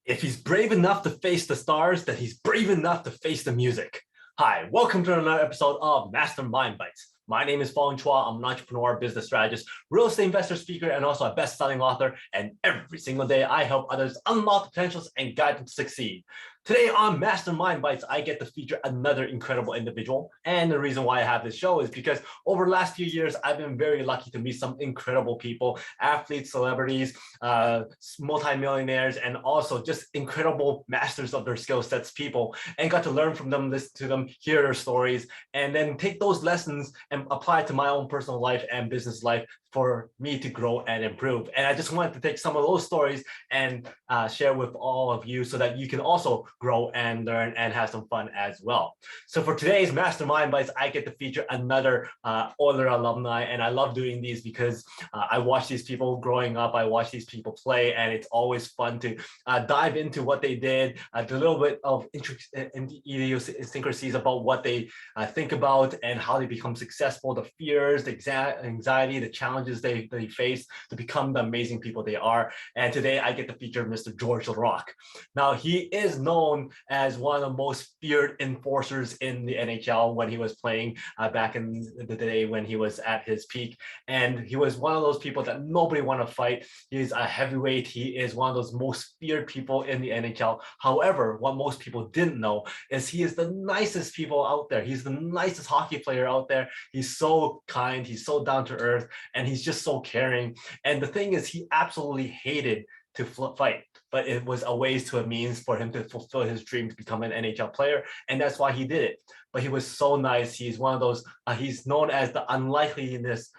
If he's brave enough to face the stars, then he's brave enough to face the music. Hi, welcome to another episode of Mastermind Bites. My name is Fong. I'm an entrepreneur, business strategist, real estate investor, speaker, and also a best-selling author. And every single day, I help others unlock potentials and guide them to succeed. Today on Mastermind Bites, I get to feature another incredible individual. And the reason why I have this show is because over the last few years, I've been very lucky to meet some incredible people, athletes, celebrities, multimillionaires, and also just incredible masters of their skill sets people, and got to learn from them, listen to them, hear their stories, and then take those lessons and apply it to my own personal life and business life for me to grow and improve. And I just wanted to take some of those stories and share with all of you so that you can also grow and learn and have some fun as well. So for today's Mastermind Bites, I get to feature another Oiler alumni, and I love doing these because I watch these people growing up, I watch these people play, and it's always fun to dive into what they did, do a little bit of idiosyncrasies about what they think about and how they become successful, the fears, the anxiety, the challenges they face to become the amazing people they are. And today I get to feature Mr. George Laraque. Now, he is known as one of the most feared enforcers in the NHL when he was playing back in the day when he was at his peak. And he was one of those people that nobody want to fight. He's a heavyweight. He is one of those most feared people in the NHL. However, what most people didn't know is he is the nicest people out there. He's the nicest hockey player out there. He's so kind. He's so down to earth, and he's just so caring. And the thing is, he absolutely hated to fight, but it was a ways to a means for him to fulfill his dream to become an NHL player, and that's why he did it. But he was so nice. He's one of those. He's known as the unlikeliest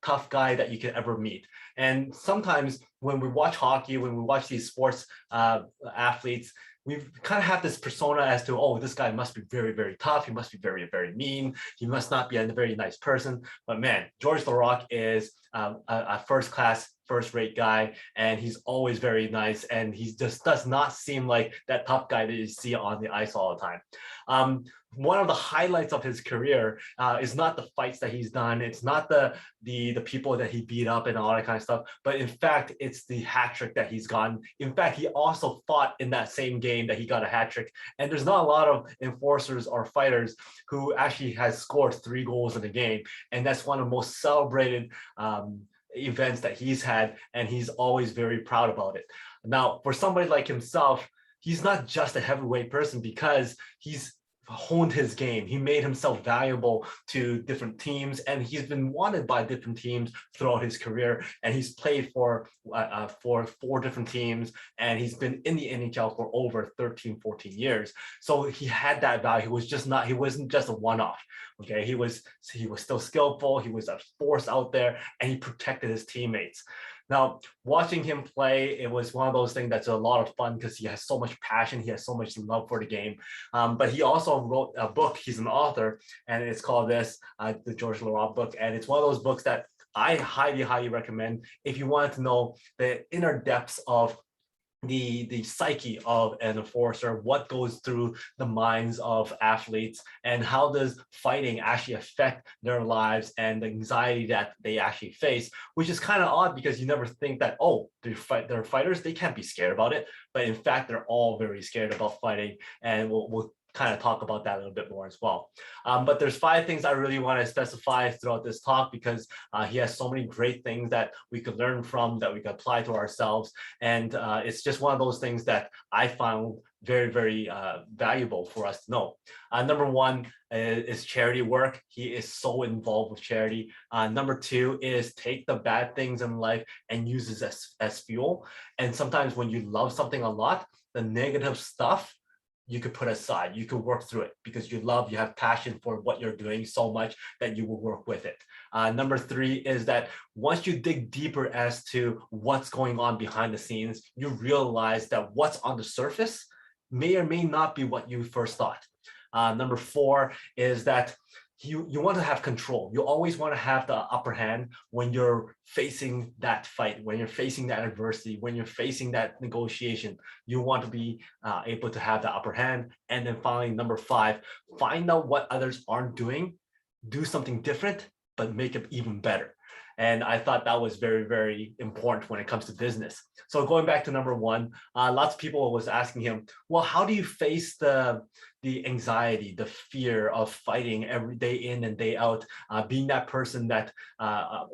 tough guy that you can ever meet. And sometimes when we watch hockey, when we watch these sports athletes, we kind of have this persona as to, oh, this guy must be very, very tough. He must be very, very mean. He must not be a very nice person. But man, George Laraque is a first-class, first-rate guy, and he's always very nice. And he just does not seem like that tough guy that you see on the ice all the time. One of the highlights of his career is not the fights that he's done. It's not the people that he beat up and all that kind of stuff. But in fact, it's the hat trick that he's gotten. In fact, he also fought in that same game that he got a hat trick. And there's not a lot of enforcers or fighters who actually has scored 3 goals in a game. And that's one of the most celebrated events that he's had. And he's always very proud about it. Now, for somebody like himself, he's not just a heavyweight person because he's honed his game. He made himself valuable to different teams, and he's been wanted by different teams throughout his career. And he's played for 4 different teams, and he's been in the NHL for over 13, 14 years. So he had that value. He wasn't just a one-off. Okay, he was still skillful. He was a force out there, and he protected his teammates. Now, watching him play, it was one of those things that's a lot of fun because he has so much passion. He has so much love for the game. But he also wrote a book. He's an author, and it's called the George Laraque book. And it's one of those books that I highly, highly recommend if you want to know the inner depths of the psyche of an enforcer, what goes through the minds of athletes, and how does fighting actually affect their lives and the anxiety that they actually face, which is kind of odd because you never think that, oh, they're fighters, they can't be scared about it. But in fact, they're all very scared about fighting, and we'll kind of talk about that a little bit more as well. But there's 5 things I really want to specify throughout this talk because he has so many great things that we could learn from, that we could apply to ourselves. And it's just one of those things that I found very, very valuable for us to know. Number 1 is charity work. He is so involved with charity. Number 2 is take the bad things in life and use it as fuel. And sometimes when you love something a lot, the negative stuff you could put aside, you could work through it because you have passion for what you're doing so much that you will work with it. Number 3 is that once you dig deeper as to what's going on behind the scenes, you realize that what's on the surface may or may not be what you first thought. Number 4 is that you want to have control. You always want to have the upper hand when you're facing that fight, when you're facing that adversity, when you're facing that negotiation. You want to be able to have the upper hand. And then finally, number 5, find out what others aren't doing, do something different, but make it even better. And I thought that was very, very important when it comes to business. So going back to number one, lots of people was asking him, well, how do you face the anxiety, the fear of fighting every day in and day out, being that person that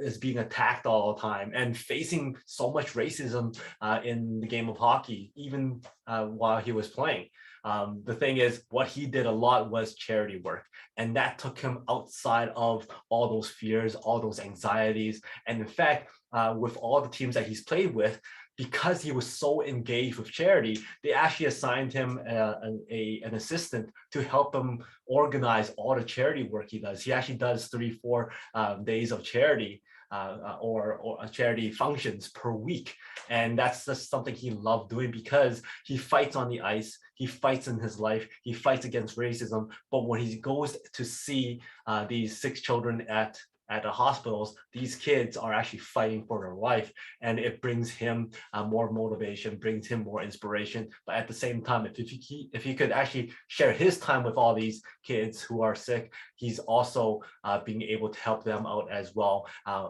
is being attacked all the time and facing so much racism in the game of hockey, even while he was playing. The thing is, what he did a lot was charity work, and that took him outside of all those fears, all those anxieties. And in fact, with all the teams that he's played with, because he was so engaged with charity, they actually assigned him an assistant to help him organize all the charity work he does. He actually does 3-4 days of charity or charity functions per week. And that's just something he loved doing because he fights on the ice, he fights in his life, he fights against racism. But when he goes to see these 6 children at the hospitals, these kids are actually fighting for their life, and it brings him more motivation, brings him more inspiration. But at the same time, if he could actually share his time with all these kids who are sick, he's also being able to help them out as well.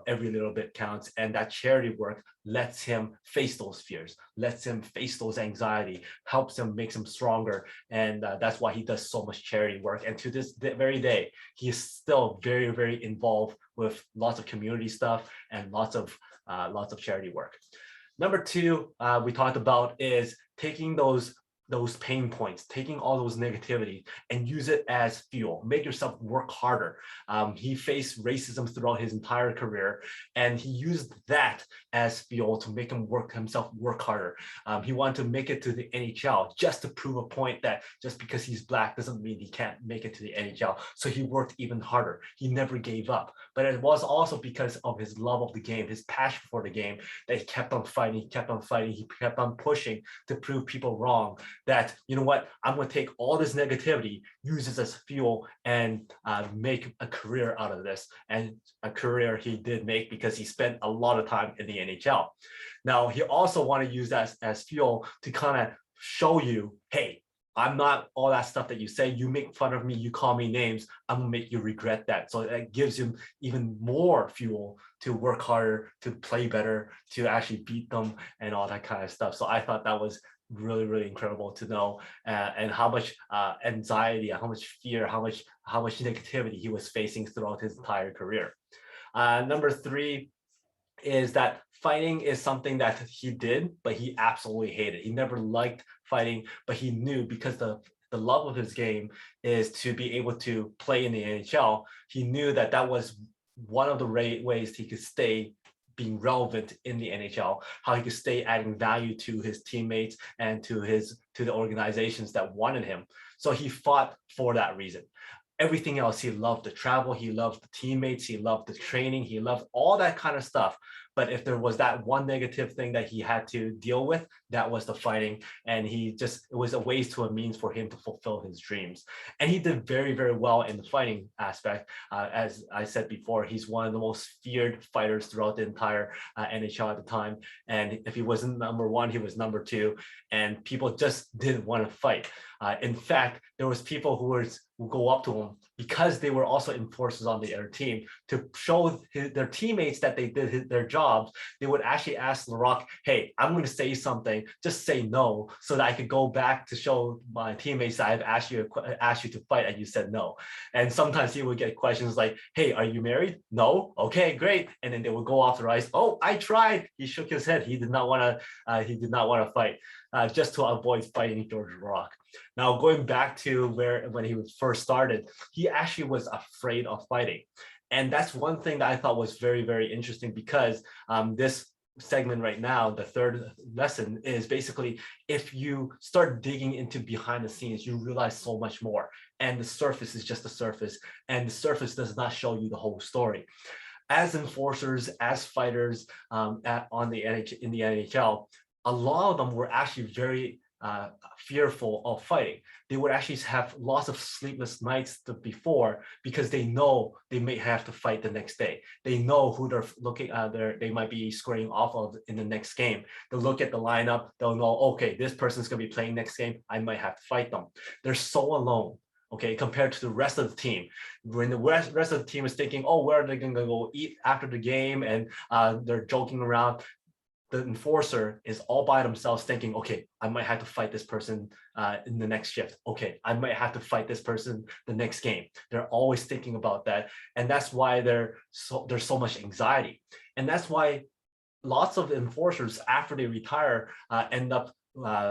Every little bit counts, and that charity work lets him face those fears, lets him face those anxiety, helps him, makes him stronger. And that's why he does so much charity work. And to this very day, he is still very, very involved with lots of community stuff and lots of charity work. Number two, we talked about is taking those pain points, taking all those negativity and use it as fuel, make yourself work harder. He faced racism throughout his entire career, and he used that as fuel to make himself work harder. He wanted to make it to the NHL just to prove a point that just because he's Black doesn't mean he can't make it to the NHL. So he worked even harder. He never gave up. But it was also because of his love of the game, his passion for the game, that he kept on fighting, he kept on pushing to prove people wrong. That, you know what, I'm going to take all this negativity, use this as fuel, and make a career out of this. And a career he did make because he spent a lot of time in the NHL. Now, he also want to use that as fuel to kind of show you, hey, I'm not all that stuff that you say. You make fun of me, you call me names, I'm gonna make you regret that. So that gives you even more fuel to work harder, to play better, to actually beat them and all that kind of stuff. So I thought that was really, really incredible to know, and how much anxiety, how much fear, how much negativity he was facing throughout his entire career. Number three is that fighting is something that he did, but he absolutely hated. He never liked fighting, but he knew because the love of his game is to be able to play in the NHL. He knew that that was one of the ways he could stay being relevant in the NHL, how he could stay adding value to his teammates and to the organizations that wanted him. So he fought for that reason. Everything else, he loved the travel, he loved the teammates, he loved the training, he loved all that kind of stuff. But if there was that one negative thing that he had to deal with, that was the fighting. And it was a ways to a means for him to fulfill his dreams. And he did very, very well in the fighting aspect. As I said before, he's one of the most feared fighters throughout the entire NHL at the time. And if he wasn't number one, he was number two. And people just didn't want to fight. In fact, there was people who would go up to him because they were also enforcers on the other team to show their teammates that they did their jobs. They would actually ask Laraque, hey, I'm going to say something, just say no, so that I could go back to show my teammates that I've asked you to fight and you said no. And sometimes he would get questions like, hey, are you married? No. Okay, great. And then they would go off the ice. Oh, I tried. He shook his head. He did not want to fight. Just to avoid fighting George Laraque. Now, going back to when he was first started, he actually was afraid of fighting. And that's one thing that I thought was very, very interesting, because this segment right now, the third lesson, is basically if you start digging into behind the scenes, you realize so much more. And the surface is just the surface, and the surface does not show you the whole story. As enforcers, as fighters in the NHL, a lot of them were actually very fearful of fighting. They would actually have lots of sleepless nights before, because they know they may have to fight the next day. They know who they're looking at, they might be squaring off of in the next game. They'll look at the lineup, they'll know, okay, this person's gonna be playing next game, I might have to fight them. They're so alone. okay, compared to the rest of the team. When the rest of the team is thinking, oh, where are they going to go eat after the game, and they're joking around, the enforcer is all by themselves thinking, okay, I might have to fight this person in the next shift. Okay, I might have to fight this person the next game. They're always thinking about that. And that's why there's so much anxiety. And that's why lots of enforcers, after they retire, end up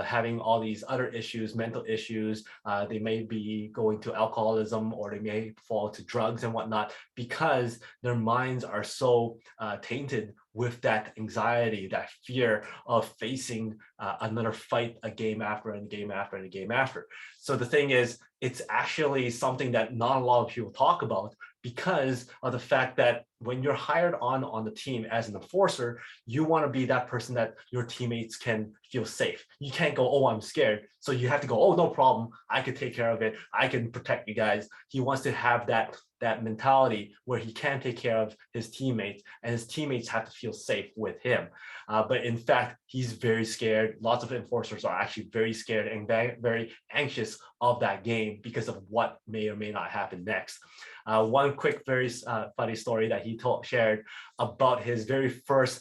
having all these other issues, mental issues. They may be going to alcoholism, or they may fall to drugs and whatnot, because their minds are so tainted with that anxiety, that fear of facing another fight, a game after and a game after and a game after. So the thing is, it's actually something that not a lot of people talk about, because of the fact that when you're hired on the team as an enforcer, you want to be that person that your teammates can feel safe. You can't go, oh, I'm scared. So you have to go, oh, no problem. I can take care of it. I can protect you guys. He wants to have that mentality where he can take care of his teammates, and his teammates have to feel safe with him. But in fact, he's very scared. Lots of enforcers are actually very scared and very anxious of that game because of what may or may not happen next. One quick, very funny story that he shared about his very first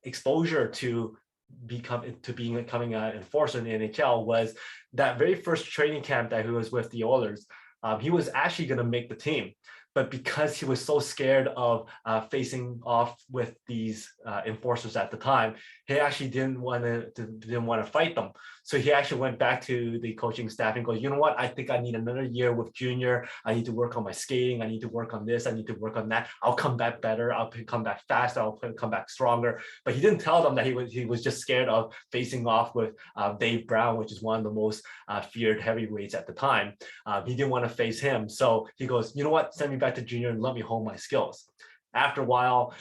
exposure to becoming an enforcer in the NHL was that very first training camp that he was with the Oilers. He was actually going to make the team, but because he was so scared of facing off with these enforcers at the time, he actually didn't want to fight them. So he actually went back to the coaching staff and goes, you know what? I think I need another year with junior. I need to work on my skating. I need to work on this. I need to work on that. I'll come back better. I'll come back faster. I'll come back stronger. But he didn't tell them that he was just scared of facing off with Dave Brown, which is one of the most feared heavyweights at the time. He didn't want to face him. So he goes, you know what? Send me back to junior and let me hone my skills. After a while,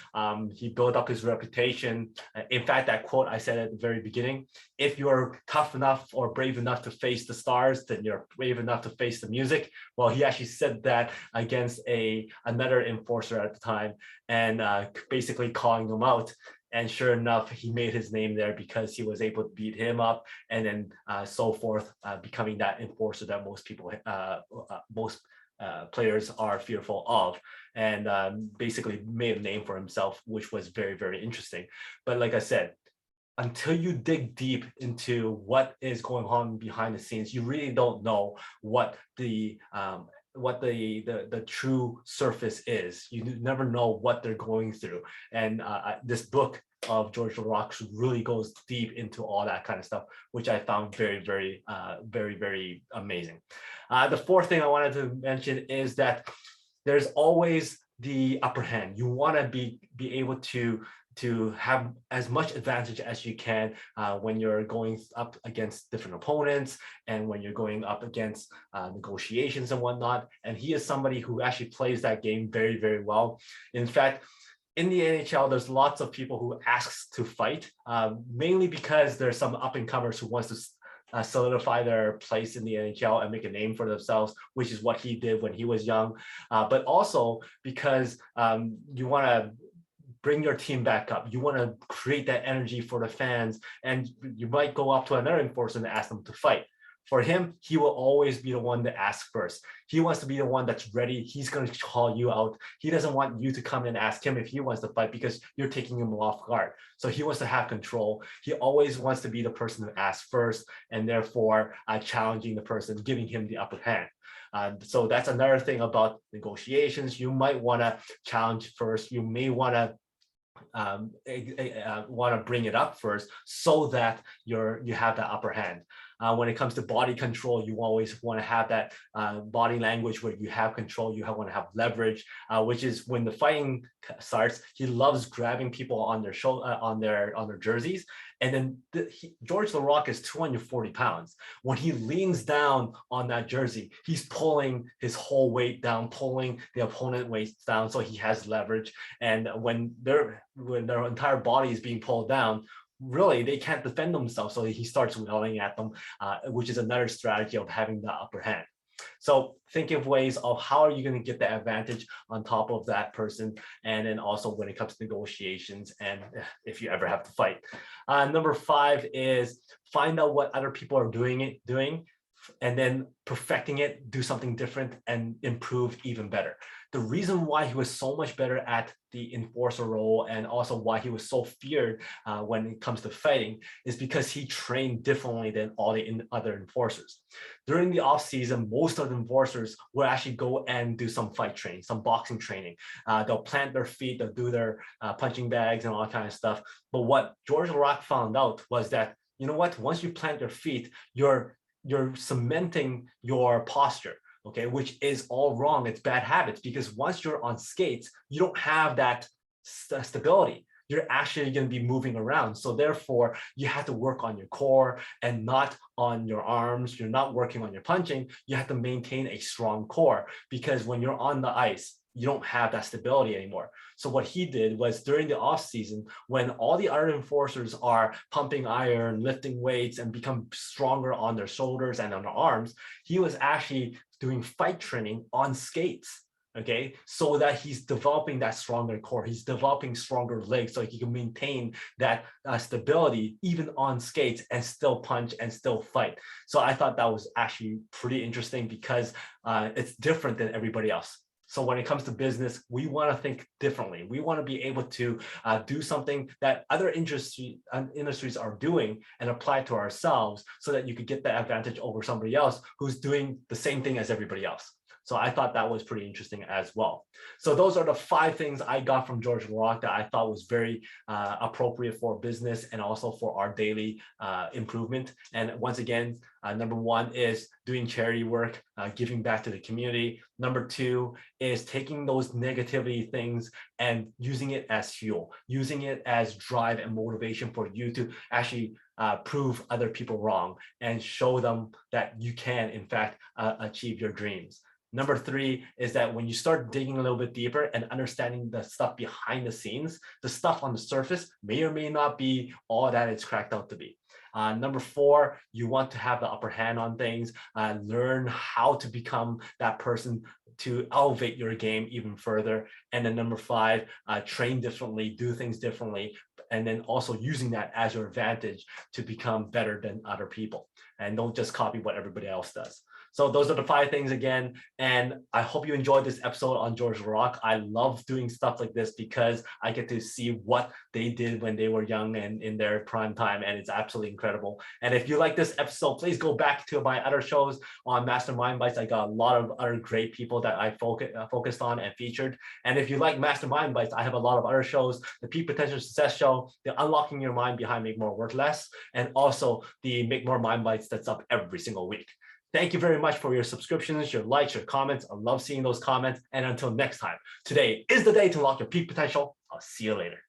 he built up his reputation. In fact, that quote I said at the very beginning, if you're tough enough or brave enough to face the stars, then you're brave enough to face the music. Well, he actually said that against another enforcer at the time, and basically calling him out. And sure enough, he made his name there because he was able to beat him up, and then so forth, becoming that enforcer that most players are fearful of, and basically made a name for himself, which was very, very interesting. But like I said, until you dig deep into what is going on behind the scenes, you really don't know what the true surface is. You never know what they're going through. And this book of George Laraque really goes deep into all that kind of stuff, which I found very, very, very amazing. The fourth thing I wanted to mention is that there's always the upper hand. You want to be able to have as much advantage as you can when you're going up against different opponents and when you're going up against negotiations and whatnot. And he is somebody who actually plays that game very, very well. In fact, in the NHL, there's lots of people who asks to fight, mainly because there's some up-and-comers who wants to solidify their place in the NHL and make a name for themselves, which is what he did when he was young. But also because you want to bring your team back up. You want to create that energy for the fans, and you might go up to another enforcer and ask them to fight. For him, he will always be the one to ask first. He wants to be the one that's ready. He's going to call you out. He doesn't want you to come and ask him if he wants to fight because you're taking him off guard. So he wants to have control. He always wants to be the person to ask first, and therefore challenging the person, giving him the upper hand. So that's another thing about negotiations. You might want to challenge first. You may want to bring it up first so that you have that upper hand. When it comes to body control, you always want to have that body language where you have control. You want to have leverage, which is when the fighting starts. He loves grabbing people on their shoulder, on their jerseys. And then George Laraque is 240 pounds. When he leans down on that jersey, he's pulling his whole weight down, pulling the opponent weight down, so he has leverage. And when their entire body is being pulled down, really they can't defend themselves, so he starts yelling at them, which is another strategy of having the upper hand. So think of ways of how are you going to get the advantage on top of that person, and then also when it comes to negotiations and if you ever have to fight. Number 5 is find out what other people are doing. and then perfecting it, do something different, and improve even better. The reason why he was so much better at the enforcer role, and also why he was so feared when it comes to fighting, is because he trained differently than all the other enforcers. During the off season, most of the enforcers will actually go and do some fight training, some boxing training. They'll plant their feet, they'll do their punching bags and all that kind of stuff. But what George Laraque found out was that, you know what, once you plant your feet, you're cementing your posture, okay, which is all wrong. It's bad habits, because once you're on skates, you don't have that stability. You're actually going to be moving around. So therefore, you have to work on your core and not on your arms. You're not working on your punching. You have to maintain a strong core, because when you're on the ice, you don't have that stability anymore. So what he did was, during the off season, when all the other enforcers are pumping iron, lifting weights, and become stronger on their shoulders and on their arms, he was actually doing fight training on skates. Okay, so that he's developing that stronger core, he's developing stronger legs, so he can maintain that stability even on skates and still punch and still fight. So I thought that was actually pretty interesting, because it's different than everybody else. So when it comes to business, we want to think differently. We want to be able to do something that other industries are doing and apply to ourselves, so that you could get that advantage over somebody else who's doing the same thing as everybody else. So I thought that was pretty interesting as well. So those are the 5 things I got from George Laraque that I thought was very appropriate for business and also for our daily improvement. And once again, number 1 is doing charity work, giving back to the community. Number 2 is taking those negativity things and using it as fuel, using it as drive and motivation for you to actually prove other people wrong and show them that you can, in fact, achieve your dreams. Number 3 is that when you start digging a little bit deeper and understanding the stuff behind the scenes, the stuff on the surface may or may not be all that it's cracked out to be. Number 4, you want to have the upper hand on things, learn how to become that person to elevate your game even further. And then number 5, train differently, do things differently, and then also using that as your advantage to become better than other people. And don't just copy what everybody else does. So those are the 5 things again. And I hope you enjoyed this episode on George Laraque. I love doing stuff like this because I get to see what they did when they were young and in their prime time. And it's absolutely incredible. And if you like this episode, please go back to my other shows on Mastermind Bites. I got a lot of other great people that I focused on and featured. And if you like Mastermind Bites, I have a lot of other shows: the Peak Potential Success Show, the Unlocking Your Mind Behind Make More Worth Less, and also the Make More Mind Bites that's up every single week. Thank you very much for your subscriptions, your likes, your comments. I love seeing those comments. And until next time, today is the day to unlock your peak potential. I'll see you later.